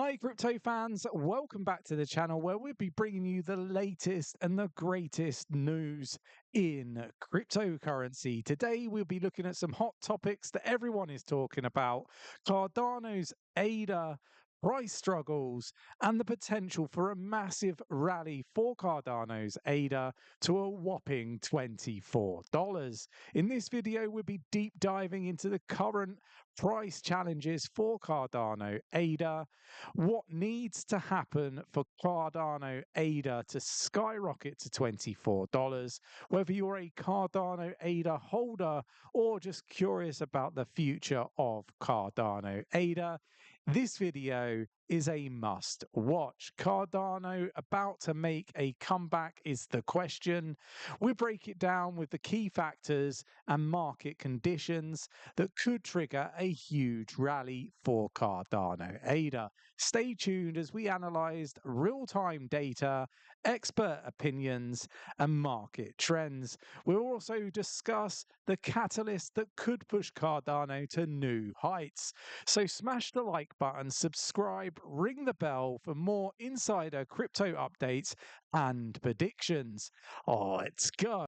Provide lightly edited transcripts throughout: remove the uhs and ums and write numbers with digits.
Hi, crypto fans. Welcome back to the channel where we'll be bringing you the latest and the greatest news in cryptocurrency. Today, we'll be looking at some hot topics that everyone is talking about: Cardano's ADA, price struggles, and the potential for a massive rally for Cardano's ADA to a whopping $24. In this video, we'll be deep diving into the current price challenges for Cardano ADA, what needs to happen for Cardano ADA to skyrocket to $24, whether you're a Cardano ADA holder or just curious about the future of Cardano ADA. This video is a must watch. Cardano about to make a comeback is the question. We break it down with the key factors and market conditions that could trigger a huge rally for Cardano ADA. Stay tuned as we analysed real-time data, expert opinions, and market trends. We'll also discuss the catalyst that could push Cardano to new heights. So smash the like button, subscribe, ring the bell for more insider crypto updates and predictions. Let's go.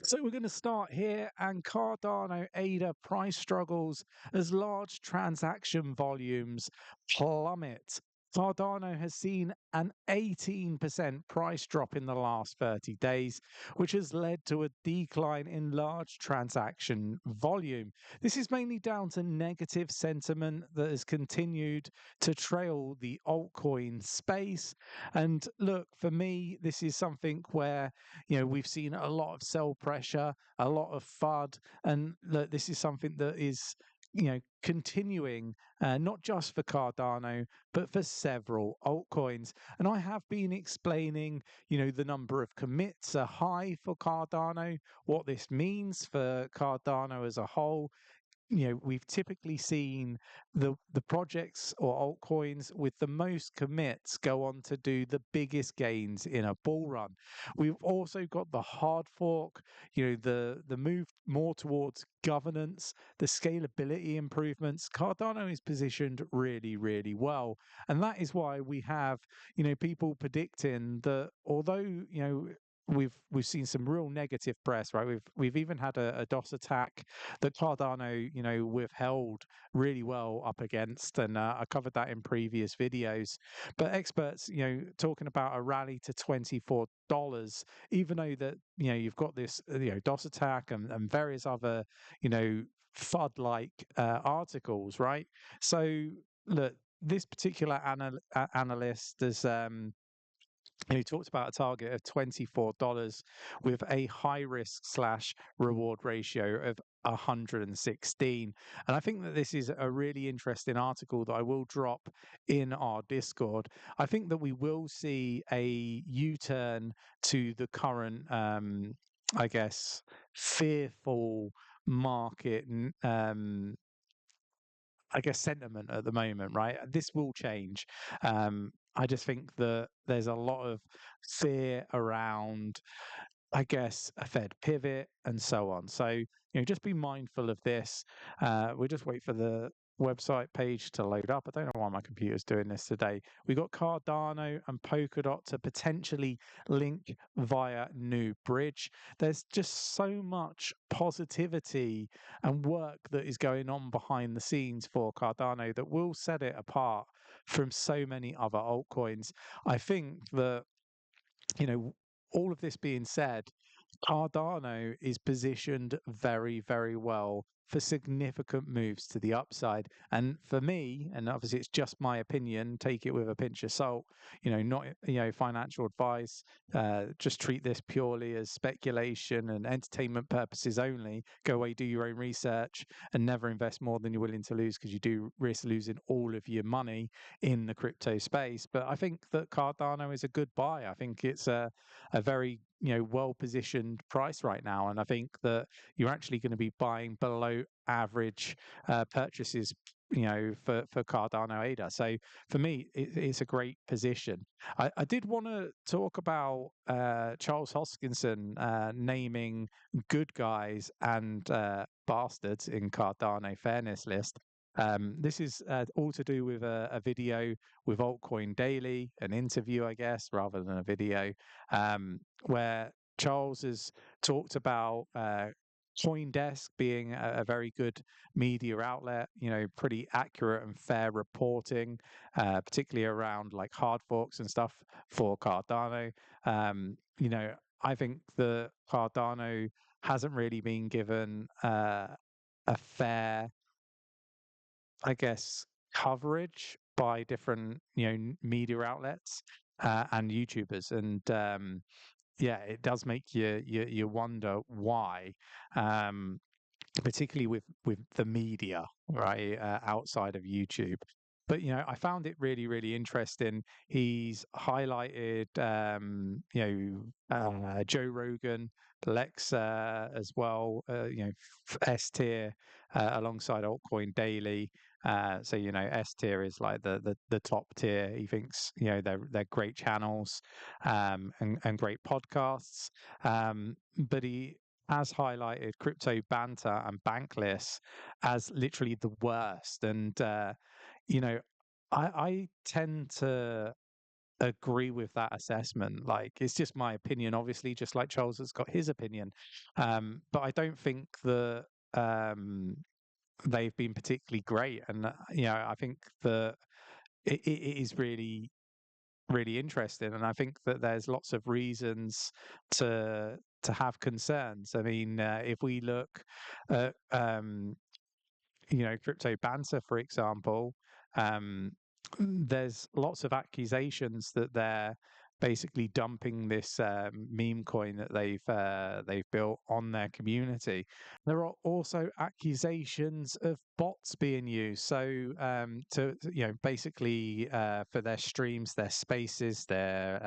So we're going to start here, and Cardano ADA price struggles as large transaction volumes plummet. Cardano has seen an 18% price drop in the last 30 days, which has led to a decline in large transaction volume. This is mainly down to negative sentiment that has continued to trail the altcoin space. And look, for me, this is something where we've seen a lot of sell pressure, a lot of FUD, and look, this is something that is continuing, not just for Cardano, but for several altcoins. And I have been explaining, the number of commits are high for Cardano, what this means for Cardano as a whole. We've typically seen the projects or altcoins with the most commits go on to do the biggest gains in a bull run. We've also got the hard fork, the move more towards governance, the scalability improvements. Cardano is positioned really, really well. And that is why we have, people predicting that although, we've seen some real negative press, right? We've even had a DOS attack that Cardano, withheld really well up against, and I covered that in previous videos. But experts, talking about a rally to $24, even though that you've got this DOS attack and various other FUD-like articles, right? So look, this particular analyst has he talked about a target of $24 with a high risk / reward ratio of 116. And I think that this is a really interesting article that I will drop in our Discord. I think that we will see a U-turn to the current, I guess, fearful market, I guess, sentiment at the moment, right? This will change. I just think that there's a lot of fear around, I guess, a Fed pivot and so on. So, just be mindful of this. We'll just wait for the website page to load up. I don't know why my computer's doing this today. We got Cardano and Polkadot to potentially link via new bridge. There's just so much positivity and work that is going on behind the scenes for Cardano that will set it apart from so many other altcoins. I think that, all of this being said, Cardano is positioned very, very well for significant moves to the upside. And for me, and obviously it's just my opinion, take it with a pinch of salt, not financial advice. Just treat this purely as speculation and entertainment purposes only. Go away, do your own research, and never invest more than you're willing to lose, because you do risk losing all of your money in the crypto space. But I think that Cardano is a good buy. I think it's a very well positioned price right now, and I think that you're actually going to be buying below average purchases for Cardano ADA. So for me, it's a great position. I did want to talk about Charles Hoskinson naming good guys and bastards in Cardano fairness list. This is all to do with a video with Altcoin Daily, an interview, I guess, rather than a video, where Charles has talked about CoinDesk being a very good media outlet, pretty accurate and fair reporting, particularly around like hard forks and stuff for Cardano. I think the Cardano hasn't really been given a fair, I guess, coverage by different, media outlets and YouTubers, and yeah, it does make you wonder why, um, particularly with the media, right, outside of YouTube. But I found it really, really interesting. He's highlighted, Joe Rogan, Lex as well, S tier alongside Altcoin Daily. So S tier is like the top tier. He thinks they're great channels, and great podcasts. But he has highlighted crypto banter and bankless as literally the worst. And you know, I tend to agree with that assessment. Like, it's just my opinion, obviously, just like Charles has got his opinion. But I don't think that they've been particularly great. And I think that it is really, really interesting. And I think that there's lots of reasons to have concerns. I mean, if we look at crypto banter, for example, um, there's lots of accusations that they're basically dumping this meme coin that they've built on their community. There are also accusations of bots being used. So basically for their streams, their spaces, their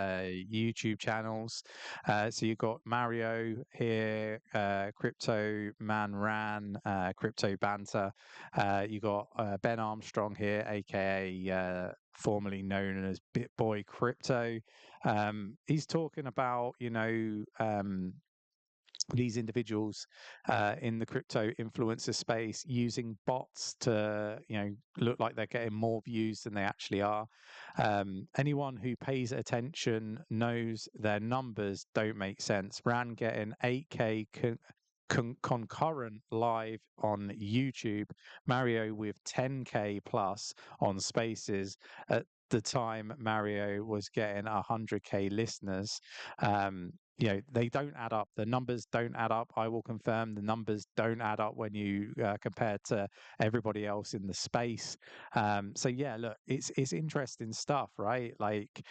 YouTube channels. So you've got Mario here, Crypto Man Ran, Crypto Banter. You got Ben Armstrong here, aka formerly known as BitBoy Crypto. He's talking about these individuals in the crypto influencer space using bots to look like they're getting more views than they actually are. Anyone who pays attention knows their numbers don't make sense. Ran getting 8k concurrent live on YouTube, Mario with 10k plus on Spaces. At the time, Mario was getting 100k listeners. They don't add up. The numbers don't add up. I will confirm the numbers don't add up when you compare to everybody else in the space. So yeah, look, it's interesting stuff, right? Like,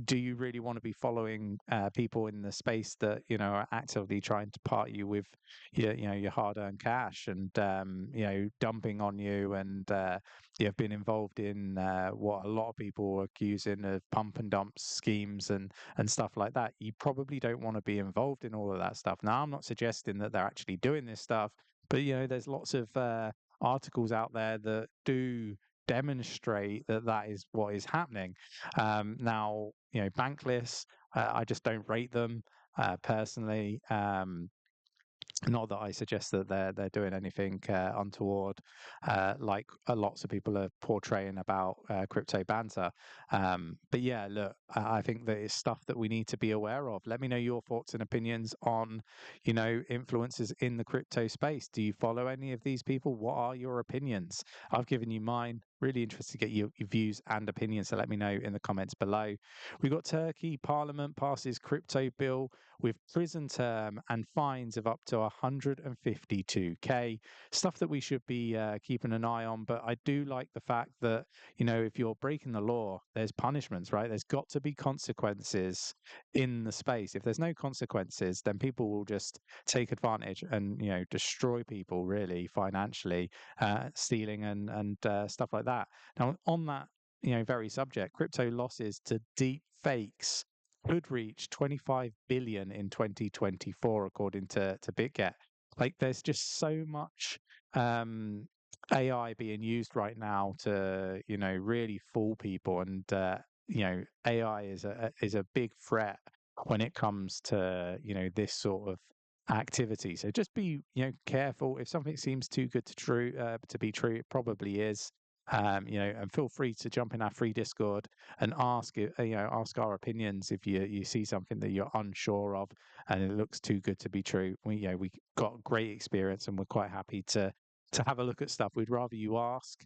do you really want to be following people in the space that are actively trying to part you with your hard-earned cash, and dumping on you, and you've been involved in what a lot of people are accusing of pump and dump schemes and stuff like that? You probably don't want to be involved in all of that stuff. Now, I'm not suggesting that they're actually doing this stuff, but there's lots of articles out there that do demonstrate that that is what is happening. Now, bankless, I just don't rate them personally. Not that I suggest that they're doing anything untoward, like lots of people are portraying about crypto banter. But yeah, look, I think that it's stuff that we need to be aware of. Let me know your thoughts and opinions on, influencers in the crypto space. Do you follow any of these people? What are your opinions? I've given you mine. Really interested to get your views and opinions. So let me know in the comments below. We've got Turkey Parliament passes crypto bill with prison term and fines of up to 152k. Stuff that we should be keeping an eye on. But I do like the fact that, if you're breaking the law, there's punishments, right? There's got to be consequences in the space. If there's no consequences, then people will just take advantage and, destroy people really financially, stealing and stuff like that. Now, on that, very subject, crypto losses to deep fakes could reach 25 billion in 2024, according to BitGet. Like, there's just so much AI being used right now to, really fool people, and AI is a big threat when it comes to this sort of activity. So just be, careful. If something seems too good to be true, it probably is. And feel free to jump in our free Discord and ask our opinions if you see something that you're unsure of and it looks too good to be true. We got great experience and we're quite happy to have a look at stuff. We'd rather you ask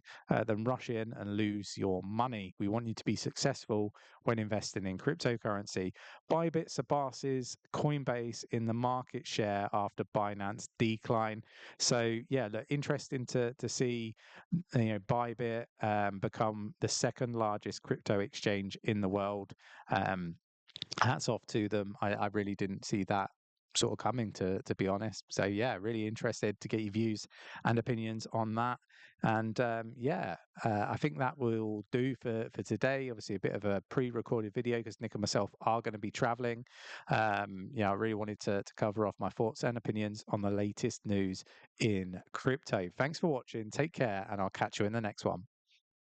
than rush in and lose your money. We want you to be successful when investing in cryptocurrency. Bybit surpasses Coinbase in the market share after Binance decline. So yeah, look, interesting to see Bybit become the second largest crypto exchange in the world. Hats off to them. I really didn't see that sort of coming, to be honest. So yeah, really interested to get your views and opinions on that. And I think that will do for today. Obviously, a bit of a pre-recorded video because Nick and myself are going to be traveling. I really wanted to cover off my thoughts and opinions on the latest news in crypto. Thanks for watching. Take care, and I'll catch you in the next one.